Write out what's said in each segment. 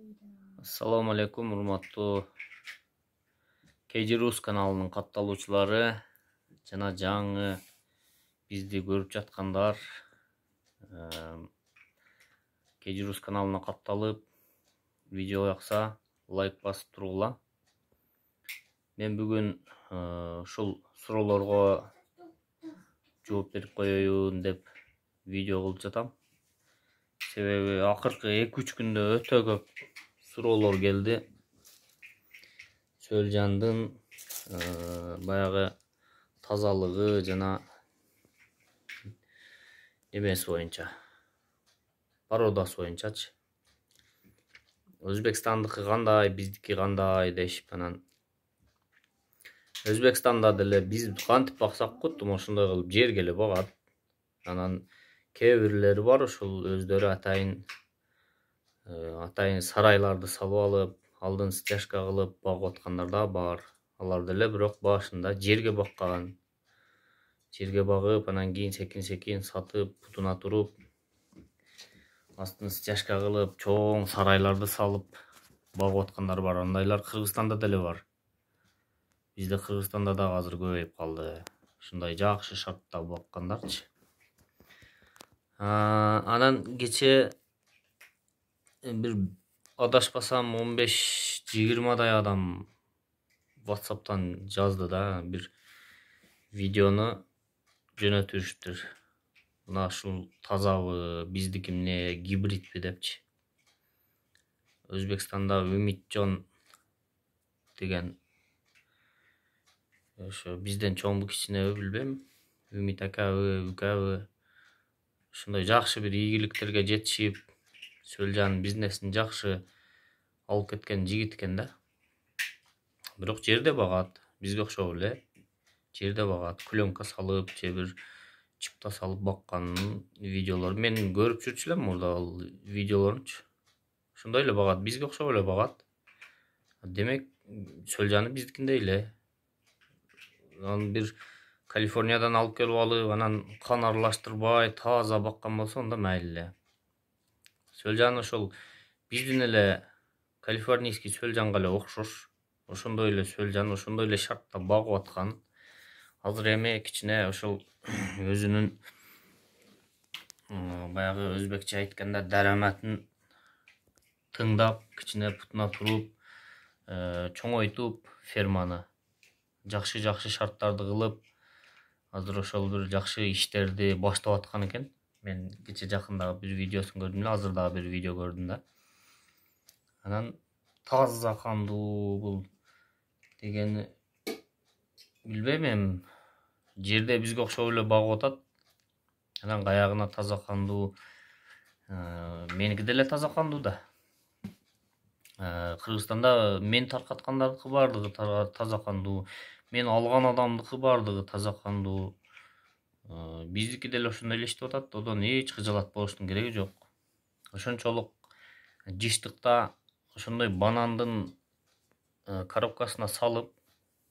Assalamu alaikum, урматтуу KG каналынын катталуучулары жана жаңы бизди көрүп жаткандар KG каналына катталып видео жакса лайк басып тургула. Мен бүгүн ушул суроолорго жооп берип коеюн деп видео кылып жатам. Себеби акыркы 2-3 күндө өтө көп суроолор келди. Сөлжандын баягы тазалыгы жана эмеси боюнча, породасы боюнчачы. Өзбекстандыкы кандай, биздики кандай дешип, анан Өзбекстанда деле биз кантип баксак куттум ошондой кылып жерге эле багат. Анан кээ бирлери бар ушул өздөрү атайын сарайларды салып алып, алдын стяжка кылып багып аткандар да бар. Алар деле бирок башында жерге баккан. Жерге багып, анан кийин секин сатып, путуна туруп, астын стяжка кылып, чоң сарайларды салып багып аткандар бар. Андайлар Кыргызстанда деле бар. Бизде Кыргызстанда да азыр көбөйүп калды. Ушундай жакшы шартта баккандарчы. Анан кече бир адашпасам 15-20 адам WhatsApp'тан жазды да, бир видеону жөнөтүштүр. Мына ушул тазабы, биздики эмне гибридпи депчи. Өзбекстанда Үмитжон деген, ошо бизден чоңбу кичинеби билбейм, Үмит акабы, үкабы, ушундай жакшы бир ийгиликтерге жетишип, Сөлжан бизнесин жакшы алып кеткен жигит экен да. Бирок жерде багат, бизге окшоп эле жерде багат, клёнка салып, же бир чипта салып бакканын видеолор мен көрүп жүрчү элем мурда ал видеолорунчу. Ошондой эле багат, бизге окшоп эле багат. Демек, Сөлжаны биздикиндей эле. Анан бир Калифорниядан алып келип алып, анан кан аралаштырбай, таза баккан болсо, анда майыл эле. Сөлжан ошол биздин эле калифорнийский Сөлжанга эле окшош. Ошондой эле Сөлжан, ошондой эле шартта багып аткан. Азыр эми кичине ошол өзүнүн баягы өзбекче айтканда дараматын тыңдап, кичине путуна туруп, чоңойтуп ферманы, жакшы шарттарды кылып, азыр ошол бир жакшы иштерди баштап аткан экен. Мен кече жакында бир видеосун көрдүм эле, азыр дагы бир видео көрдүм да. Анан таза кандуу бул дегени билбейм, эми жерде бизге окшоп эле багып атат. Анан каягына таза кандуу, меники деле таза кандуу да. Кыргызстанда мен таркаткандардыкы бардыгы таза кандуу, мен алган адамдыкы бардыгы таза кандуу. Биздики деле ошондой эле иштеп атат, одон эч кыжалат болуштун кереги жок. Ошончолук жыштыкта ошондой банандын коробкасына салып,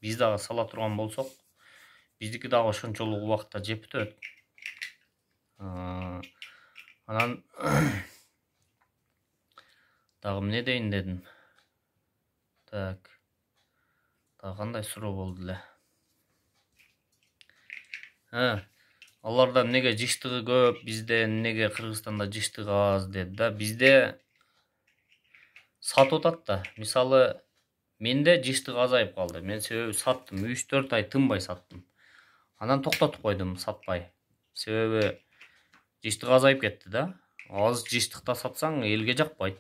биз дагы сала турган болсок, биздики дагы ошончолук убакытта жеп бүтөт. Анан дагы эмне дейин дедим. Так. Дагы кандай суроо болду эле? Аларда эмнеге жыштыгы көп, бизде эмнеге Кыргызстанда жыштыгы аз деди да. Бизде сатып атат да. Мисалы, менде жыштык азайып калды. Мен себеби саттым, 3-4 ай тынбай саттым. Анан токтотуп койдум сатпай. Себеби жыштык азайып кетти да. Аз жыштыкта сатсаң элге жакпайт.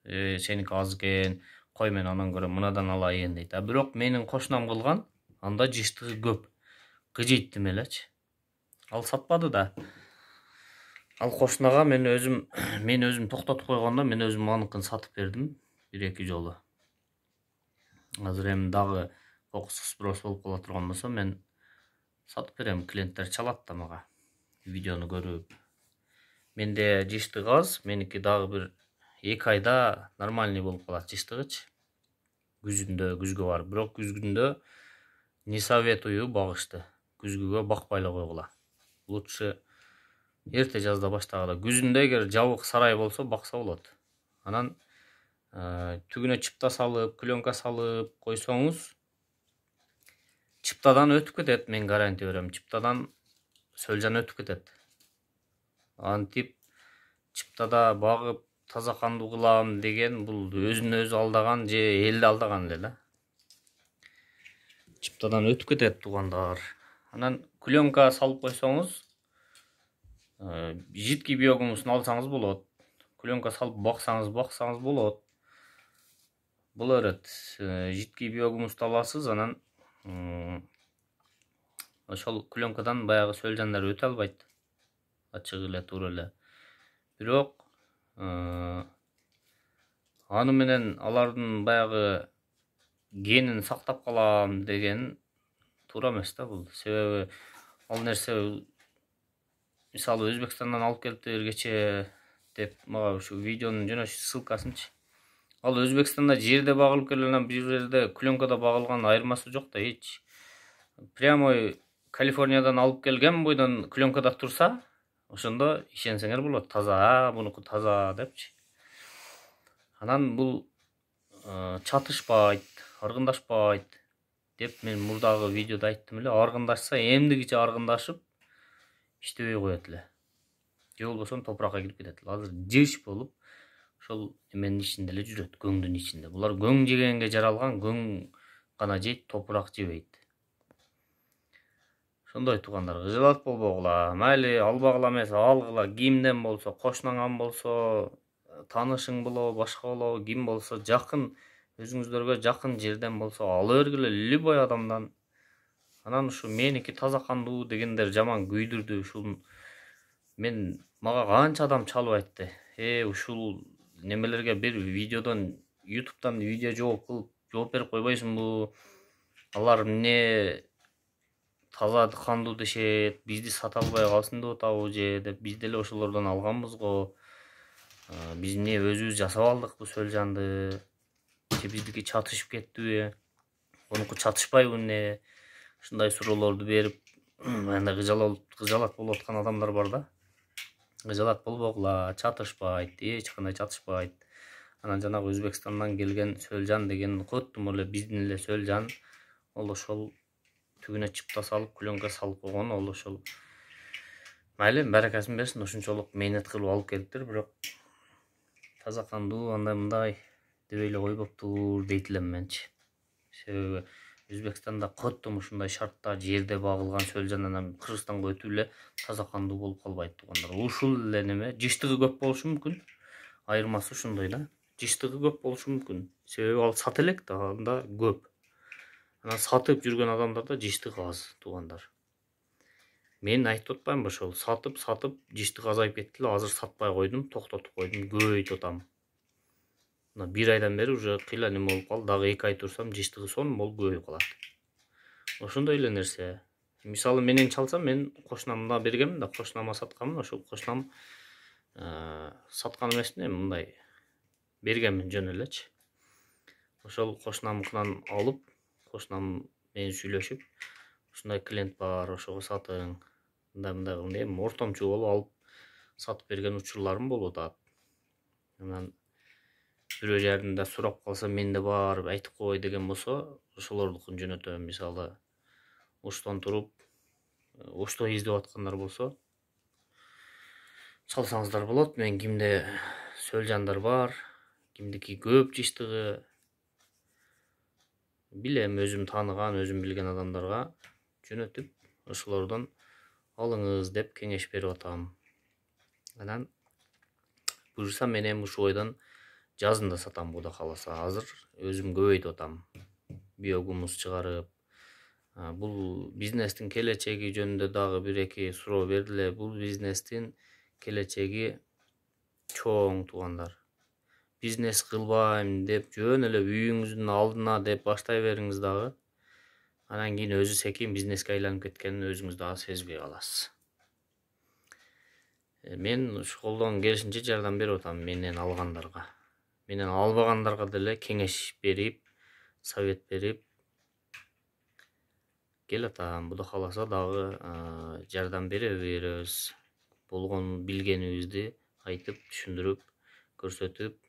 Сеники аз экен, кой мен анан көрө мынадан алайын дейт. Бирок менин кошунам кылган, анда жыштыгы көп. Кыжыйттым элечи. Ал сатпады да. Ал кошунага мен өзүм токтотуп койгондо, мен өзүм аныкын сатып бердим 1-2 жолу. Азыр эми дагы кокусу спрос болуп кала турган болсо, мен сатып берем, клиенттер чалат да мага видеону көрүп. Менде жыштык аз, меники дагы бир 2 айда нормальный болуп калат жыштыгычы. Күзгө бар. Бирок күзгүндө не советую багышты. Күзгүгө бакпай эле койгула. Лучше эрте жазда баштагыла. Күзүндө эгер жабык сарай болсо бакса болот. Анан Түгүнө чыпта салып, пленка салып койсоңуз, чыптадан өтүп кетет. Мен гарантия берем. Чыптадан сөлжан өтүп кетет. Антип чыптада багып таза кандуу кылам деген бул өзүн өзү алдаган же элди алдаган эле да. Чыптадан өтүп кетет туугандар. Анан пленка салып койсоңуз, жидкий биогумусун алсаңыз болот. Пленка салып баксаңыз болот. Боло берет. Жидкий биогумусту аласыз, анан ошол пленкадан баягы сөлжандар өтө албайт. Ачык эле, туура эле. Бирок аны менен алардын баягы генин сактап калам деген туура эмес да бул. Себеби ал нерсе мисалы Өзбекстандан алып келиптир кечээ деп мага ушу видеонун жана ссылкасынчы. Ал Өзбекстанда жерде багылып келген, анан бир жерде пленкада багылган айырмасы жок да эч. Прямой Калифорниядан алып келген бойдон пленкада турса, ошондо ишенсеңер болот. Таза, мунуку таза депчи. Анан бул чатышпайт, аргындашпайт деп мен мурдагы видеодо айттым эле. Аргындашса эмдигиче аргындашып иштебей коет эле. Же болбосо топуракка кирип кетет эле. Азыр жыш болуп ошол эменин ичинде эле жүрөт, көңдүн ичинде. Булар көң жегенге жаралган, көң гана жейт, топурак жебейт. Ошондой туугандар, кыжалат болбогула. Майли албагыла эмес, алгыла. Кимден болсо, кошунаңан болсо, таанышың болобу, башка болобу, ким болсо, жакын, өзүңүздөргө жакын жерден болсо ала бергиле, любой адамдан. Анан ушу меники таза кандуу дегендер жаман күйдүрдү. Ушул мен мага канча адам чалып айтты. Ушул немелерге бир видеодон, YouTube'дан видео жооп берип койбойсуңбу? Алар эмне таза кандуу дешет, бизди сата албай калсын деп атабы же деп, биз деле ошолордон алганбыз го. Биз эмне өзүбүз жасап алдык бу сөлжанды? Же биздики чатышып кеттиби? Онуку чатышпайбы эмне? Ушундай суроолорду берип, анда кыжалат болуп аткан адамдар бар да. Кыжалат болбогула, чатышпайт, эч кандай чатышпайт. Анан жанагы Өзбекстандан келген сөлжан деген коттум эле биздин эле сөлжан. Ол ошол түгүнө чыпта салып, пленка салып койгон, ол ошол майли баракасын берсин, ушунчолук мээнет кылып алып келиптир, бирок таза кандуу андай мындай деп эле койбоптур дейт элем менчи. Себеби Өзбекстанда коттум ушундай шартта жерде багылган сөлжан анан Кыргызстанга өтүп эле таза кандуу болуп калбайт туугандар. Ушул эле неме, жыштыгы көп болушу мүмкүн. Айырмасы ошондой да. Жыштыгы көп болушу мүмкүн. Себеби ал сат элек да, анда көп. Анан сатып жүргөн адамдарда жыштык аз туугандар. Мен айтып атпаймынбы ошол, сатып жыштык азайып кетти эле, азыр сатпай койдум, токтотуп койдум, көбөйтүп атам. Мына 1 айдан бери уже кыйла неме болуп калды, дагы 2 ай турсам жыштыгы сонун болуп көбөйүп калат. Ошондой эле нерсе. Мисалы менен чалсам, мен кошунамда бергенмин да, кошунама сатканмын, ошол кошунам саткан эмесмин, эми мындай бергенмин жөн элечи. Ошол кошунамкынан алып, кошунам менен сүйлөшүп, ушундай клиент бар, ошого сатың, мындай кылып, эми ортомчу болуп алып сатып берген учурларым болуп атат. Анан бирөө жеринде сурап калса, менде бар, айтып кой деген болсо, ошолордукун жөнөтөм. Мисалы, Оштон туруп, Ошто издеп аткандар болсо, чалсаңыздар болот. Мен кимде сөлжандар бар, кимдики көп жыштыгы билем, өзүм тааныган, өзүм билген адамдарга жөнөтүп, ошолордон алыңыз деп кеңеш берип атам. Анан буюрса мен эми ушу бойдон жазында сатам, Кудай кааласа. Азыр өзүм көбөйтүп атам. Биогумус чыгарып. Бул бизнестин келечеги жөнүндө дагы 1-2 суроо бердиле. Бул бизнестин келечеги чоң туугандар. Бизнес кылбайм деп жөн эле үйүңүздүн алдына деп баштай бериңиз дагы. Анан кийин өзү секин бизнеске айланып кеткенин өзүңүз дагы сезбей каласыз. Мен ушу колдон келишинче жардам берип атам менен алгандарга. Менен албагандарга деле кеңеш берип, совет берип келатам. Кудай кааласа дагы жардам бере беребиз. Болгон билгенибизди айтып, түшүндүрүп, көрсөтүп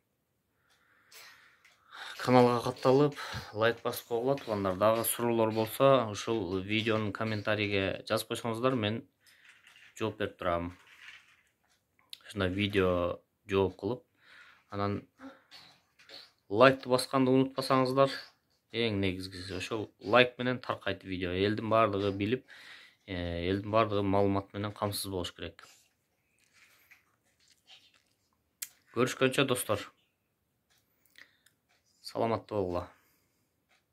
Каналга катталып, лайк басып койгула туугандар. Дагы суроолор болсо, ушул видеонун комментарийге жазып койсоңуздар, мен жооп берип турам. Ушундай видео жооп кылып, анан лайкты басканды унутпасаңыздар, эң негизгиси ошол лайк менен таркайт видео. Элдин баардыгы билип, элдин баардыгы маалымат менен камсыз болуш керек. Görüşкөнчө достор. Саламатта болгула.